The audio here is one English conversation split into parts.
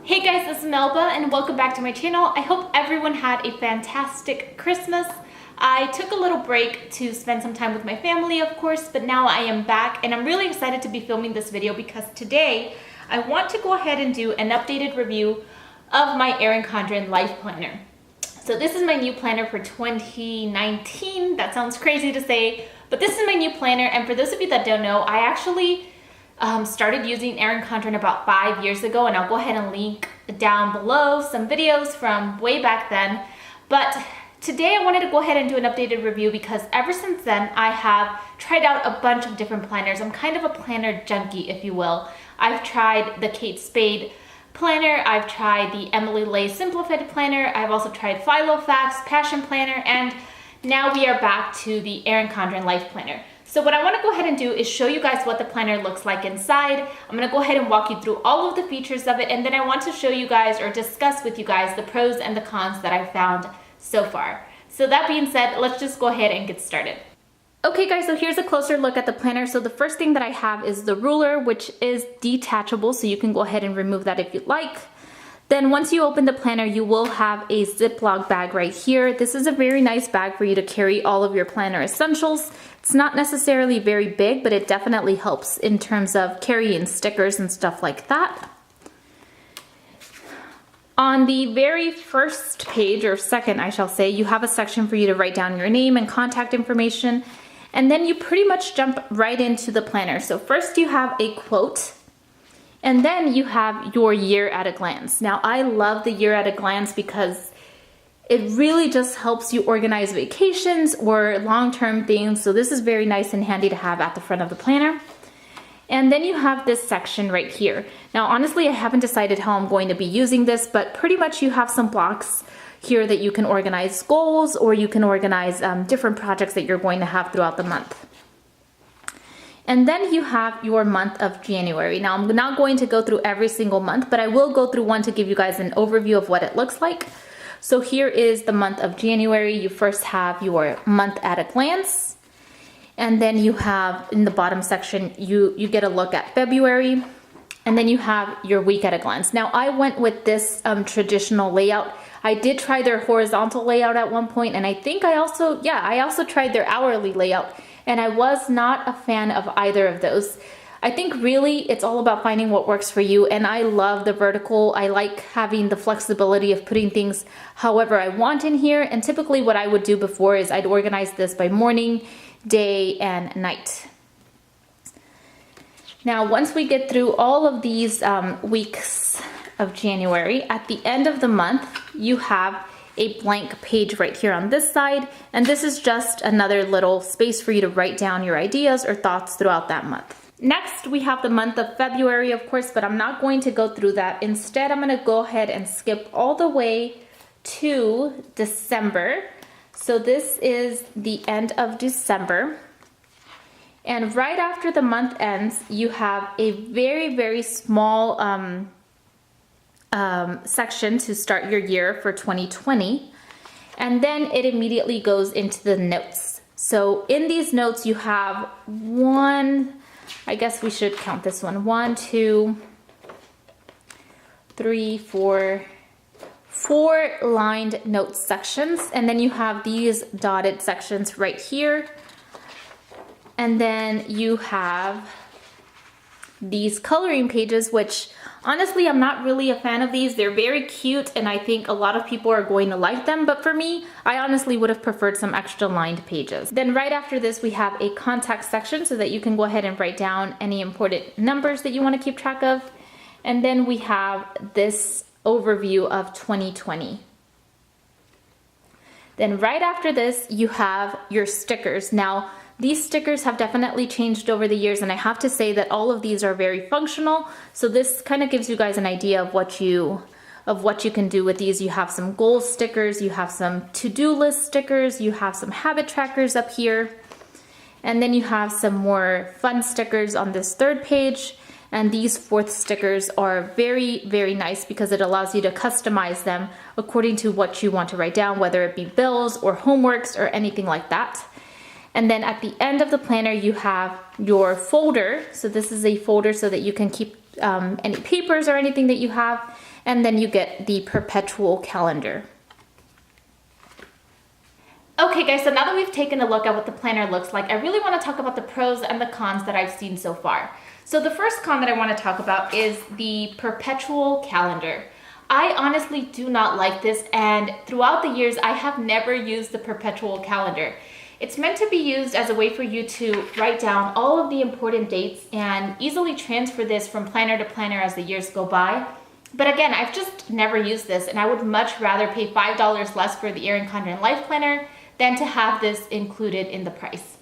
Hey guys, this is Melba and welcome back to my channel. I hope everyone had a fantastic Christmas. I took a little break to spend some time with my family, of course, but now I am back and I'm really excited to be filming this video because today I want to go ahead and do an updated review of my Erin Condren Life Planner. So this is my new planner for 2019. That sounds crazy to say, but this is my new planner, and for those of you that don't know, I actually started using Erin Condren about 5 years ago, and I'll go ahead and link down below some videos from way back then. But today I wanted to go ahead and do an updated review because ever since then I have tried out a bunch of different planners. I'm kind of a planner junkie, if you will. I've tried the Kate Spade planner, I've tried the Emily Lay Simplified planner, I've also tried Filofax Passion Planner, and now we are back to the Erin Condren Life Planner. So what I want to go ahead and do is show you guys what the planner looks like inside. I'm going to go ahead and walk you through all of the features of it, and then I want to show you guys or discuss with you guys the pros and the cons that I've found so far. So that being said, let's just go ahead and get started. Okay guys, so here's a closer look at the planner. So the first thing that I have is the ruler, which is detachable, so you can go ahead and remove that if you'd like. Then once you open the planner, you will have a Ziploc bag right here. This is a very nice bag for you to carry all of your planner essentials. It's not necessarily very big, but it definitely helps in terms of carrying stickers and stuff like that. On the very first page, or second I shall say, you have a section for you to write down your name and contact information, and then you pretty much jump right into the planner. So first you have a quote, and then you have your year at a glance. Now I love the year at a glance because it really just helps you organize vacations or long-term things. So this is very nice and handy to have at the front of the planner. And then you have this section right here. Now honestly, I haven't decided how I'm going to be using this, but pretty much you have some blocks here that you can organize goals, or you can organize different projects that you're going to have throughout the month. And then you have your month of January. Now I'm not going to go through every single month, but I will go through one to give you guys an overview of what it looks like. So here is the month of January. You first have your month at a glance, and then you have in the bottom section, you get a look at February, and then you have your week at a glance. Now I went with this traditional layout. I did try their horizontal layout at one point, and I think I also tried their hourly layout, and I was not a fan of either of those. I think really it's all about finding what works for you, and I love the vertical. I like having the flexibility of putting things however I want in here, and typically what I would do before is I'd organize this by morning, day, and night. Now once we get through all of these weeks of January, at the end of the month you have a blank page right here on this side, and this is just another little space for you to write down your ideas or thoughts throughout that month. Next, we have the month of February, of course, but I'm not going to go through that. Instead, I'm going to go ahead and skip all the way to December. So this is the end of December. And right after the month ends, you have a very, very small section to start your year for 2020. And then it immediately goes into the notes. So in these notes, you have I guess we should count this one. 1, 2, 3, 4 lined note sections. And then you have these dotted sections right here. And then you have these coloring pages, which honestly, I'm not really a fan of these. They're very cute, and I think a lot of people are going to like them, but for me, I honestly would have preferred some extra lined pages. Then right after this, we have a contact section so that you can go ahead and write down any important numbers that you want to keep track of. And then we have this overview of 2020. Then right after this, you have your stickers. Now, these stickers have definitely changed over the years, and I have to say that all of these are very functional. So this kind of gives you guys an idea of what you can do with these. You have some goal stickers, you have some to-do list stickers, you have some habit trackers up here, and then you have some more fun stickers on this third page. And these fourth stickers are very, very nice because it allows you to customize them according to what you want to write down, whether it be bills or homeworks or anything like that. And then at the end of the planner, you have your folder. So this is a folder so that you can keep any papers or anything that you have. and then you get the perpetual calendar. Okay guys, so now that we've taken a look at what the planner looks like, I really want to talk about the pros and the cons that I've seen so far. So the first con that I want to talk about is the perpetual calendar. I honestly do not like this, and throughout the years I have never used the perpetual calendar. It's meant to be used as a way for you to write down all of the important dates and easily transfer this from planner to planner as the years go by. But again, I've just never used this, and I would much rather pay $5 less for the Erin Condren Life Planner than to have this included in the price.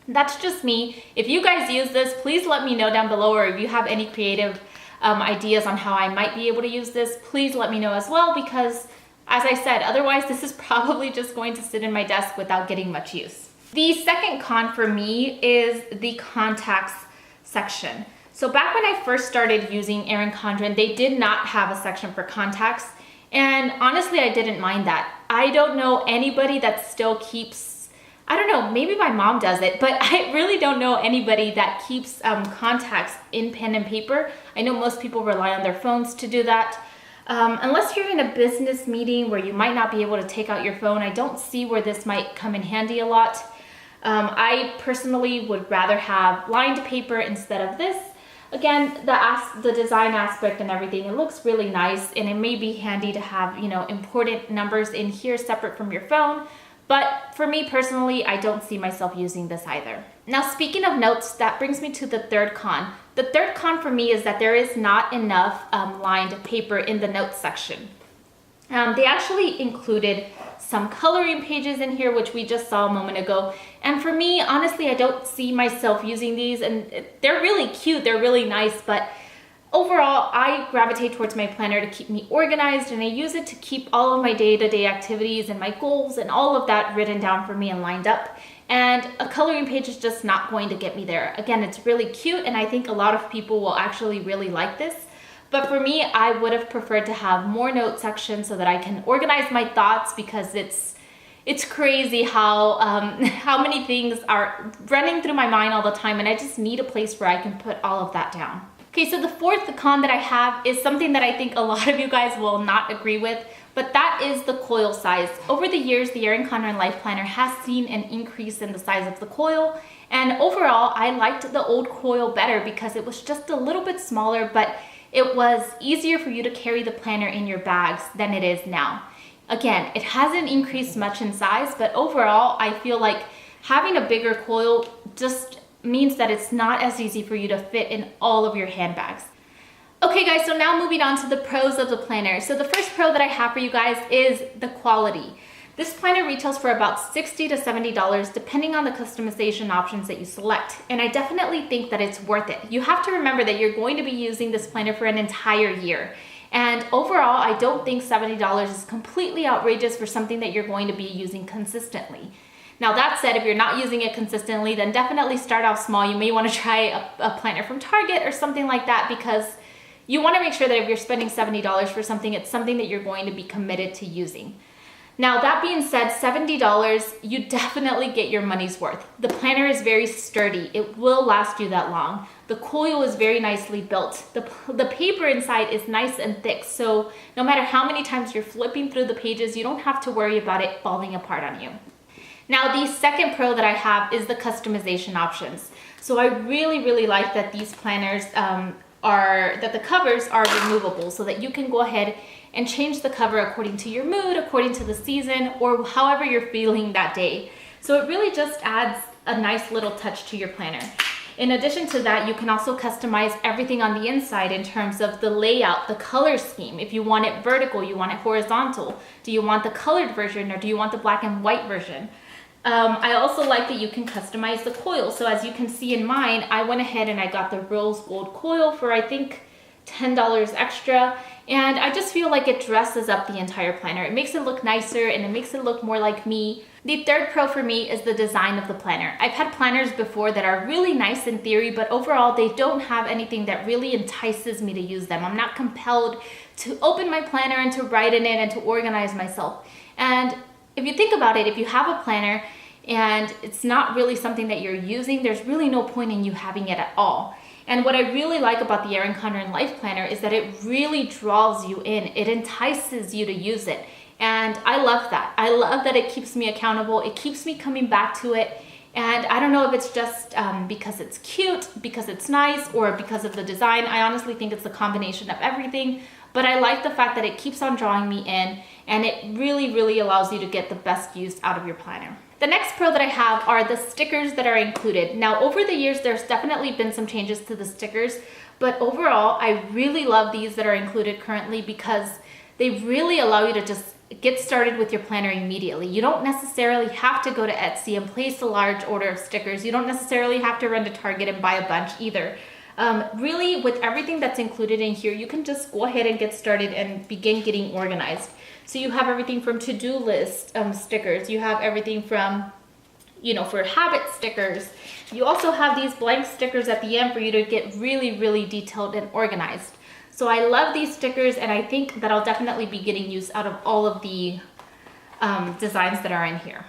That's just me. If you guys use this, please let me know down below, or if you have any creative ideas on how I might be able to use this, please let me know as well, because as I said, otherwise this is probably just going to sit in my desk without getting much use. The second con for me is the contacts section. So back when I first started using Erin Condren, they did not have a section for contacts. And honestly, I didn't mind that. I don't know anybody that still keeps, I don't know, maybe my mom does it, but I really don't know anybody that keeps contacts in pen and paper. I know most people rely on their phones to do that. Unless you're in a business meeting where you might not be able to take out your phone, I don't see where this might come in handy a lot. I personally would rather have lined paper instead of this. Again, the design aspect and everything, it looks really nice, and it may be handy to have, you know, important numbers in here separate from your phone. But for me personally, I don't see myself using this either. Now, speaking of notes, that brings me to the third con. The third con for me is that there is not enough lined paper in the notes section. They actually included some coloring pages in here, which we just saw a moment ago. And for me, honestly, I don't see myself using these, and they're really cute, they're really nice, but overall, I gravitate towards my planner to keep me organized, and I use it to keep all of my day-to-day activities and my goals and all of that written down for me and lined up. And a coloring page is just not going to get me there. Again, it's really cute, and I think a lot of people will actually really like this. But for me, I would have preferred to have more note sections so that I can organize my thoughts, because it's crazy how many things are running through my mind all the time, and I just need a place where I can put all of that down. Okay, so the fourth con that I have is something that I think a lot of you guys will not agree with, but that is the coil size. Over the years, the Erin Condren Life Planner has seen an increase in the size of the coil, and overall, I liked the old coil better because it was just a little bit smaller, but it was easier for you to carry the planner in your bags than it is now. Again, it hasn't increased much in size, but overall, I feel like having a bigger coil just means that it's not as easy for you to fit in all of your handbags. Okay guys, so now moving on to the pros of the planner. So the first pro that I have for you guys is the quality. This planner retails for about $60 to $70 depending on the customization options that you select, and I definitely think that it's worth it. You have to remember that you're going to be using this planner for an entire year, and overall I don't think $70 is completely outrageous for something that you're going to be using consistently. Now that said, if you're not using it consistently, then definitely start off small. You may want to try a planner from Target or something like that, because you want to make sure that if you're spending $70 for something, it's something that you're going to be committed to using. Now that being said, $70, you definitely get your money's worth. The planner is very sturdy. It will last you that long. The coil is very nicely built. The paper inside is nice and thick, so no matter how many times you're flipping through the pages, you don't have to worry about it falling apart on you. Now the second pro that I have is the customization options. So I really like that these planners that the covers are removable, so that you can go ahead and change the cover according to your mood, according to the season, or however you're feeling that day. So it really just adds a nice little touch to your planner. In addition to that, you can also customize everything on the inside in terms of the layout, the color scheme. If you want it vertical, you want it horizontal. Do you want the colored version, or do you want the black and white version? I also like that you can customize the coil. So as you can see in mine, I went ahead and I got the rose gold coil for I think $10 extra, and I just feel like it dresses up the entire planner. It makes it look nicer, and it makes it look more like me. The third pro for me is the design of the planner. I've had planners before that are really nice in theory, but overall they don't have anything that really entices me to use them. I'm not compelled to open my planner and to write in it and to organize myself. And if you think about it, if you have a planner, and it's not really something that you're using, there's really no point in you having it at all. And what I really like about the Erin Condren Life Planner is that it really draws you in. It entices you to use it. And I love that. I love that it keeps me accountable. It keeps me coming back to it. And I don't know if it's just because it's cute, because it's nice, or because of the design. I honestly think it's a combination of everything. But I like the fact that it keeps on drawing me in, and it really, really allows you to get the best use out of your planner. The next pro that I have are the stickers that are included. Now, over the years, there's definitely been some changes to the stickers, but overall, I really love these that are included currently because they really allow you to just get started with your planner immediately. You don't necessarily have to go to Etsy and place a large order of stickers. You don't necessarily have to run to Target and buy a bunch either. Really, with everything that's included in here, you can just go ahead and get started and begin getting organized. So you have everything from to-do list stickers. You have everything from, for habit stickers. You also have these blank stickers at the end for you to get really, really detailed and organized. So I love these stickers, and I think that I'll definitely be getting use out of all of the designs that are in here.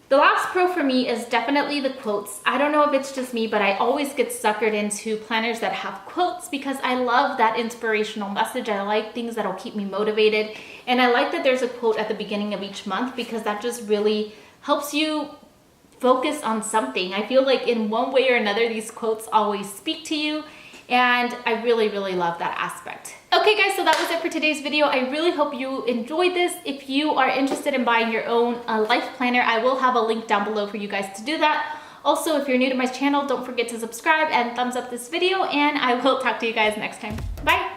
The last pro for me is definitely the quotes. I don't know if it's just me, but I always get suckered into planners that have quotes because I love that inspirational message. I like things that'll keep me motivated. And I like that there's a quote at the beginning of each month because that just really helps you focus on something. I feel like in one way or another, these quotes always speak to you. And I really, really love that aspect. Okay guys, so that was it for today's video. I really hope you enjoyed this. If you are interested in buying your own life planner, I will have a link down below for you guys to do that. Also, if you're new to my channel, don't forget to subscribe and thumbs up this video, and I will talk to you guys next time. Bye.